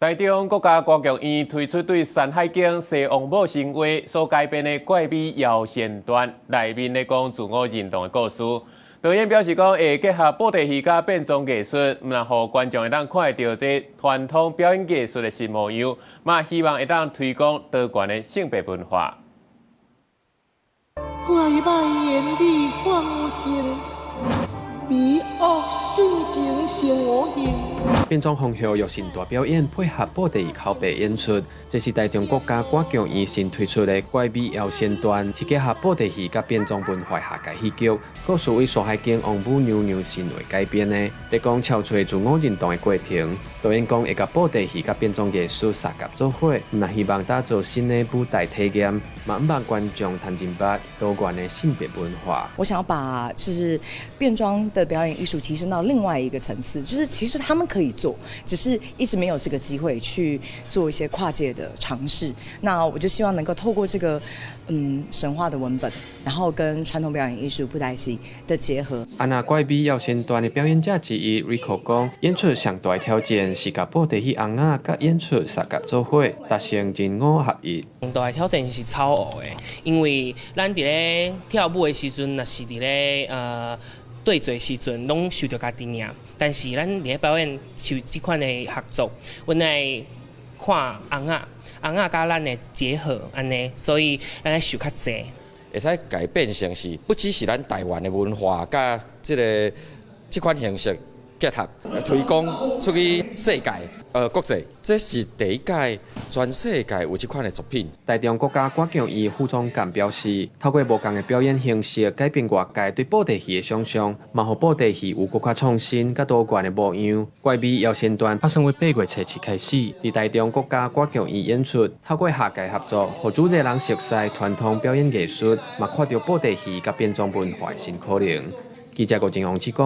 台中國家歌劇院推出對《山海經》西王母神話所改編的怪美謠傳段，內面咧講自我認同的故事。導演表示講，會結合布袋戲甲變裝藝術，唔讓觀眾會當看到這傳統表演藝術的新模樣，嘛希望會當推廣多元的性別文化。怪歹言語放生，美惡性情成我形。變裝風俗藥神大表演配合布袋戲口白演出，這是台中國家歌劇院新推出的怪美謠傳段，是結合布袋戲甲變裝文化下界戲劇，故事為《山海經》王母娘娘神話改編的，在講找出自我認同的過程。導演講會甲布袋戲甲變裝藝術相結做伙，那希望打造新的舞台體驗，嘛唔讓觀眾談真白多元的性別文化。我想要把就是變裝的表演藝術提升到另外一個層次，就是其實他們可以做，只是一直沒有這個機會去做一些跨界的嘗試。那我就希望能夠透過這個神話的文本，然後跟傳統表演藝術布袋戲的結合。安那怪美謠傳段的表演者之一 Rico 講，演出上大的挑戰是甲布袋戲紅仔甲演出相結做伙，達成人我合一。上大的挑戰是超學的，因為咱佇咧跳舞的時陣，若是佇咧對嘴時陣，攏受到家己贏。但是咱佇咧表演像這款的合作，阮來看紅仔甲咱的結合安尼，所以咱來受較濟。會使改變成是，不只是咱台灣的文化，甲這款形式結合，推廣出去世界國際。這是第一屆全世界有這款的作品。台中國家歌劇院副總監表示，透過無同的表演形式，改變外界對布袋戲的想象，嘛讓布袋戲有更加創新、甲多元的模樣。怪美謠傳段發生於8月7日開始，在台中國家歌劇院演出，透過下界合作，讓主持人熟悉傳統表演藝術，嘛看到布袋戲甲變裝文化的新可能。記者郭金宏指講。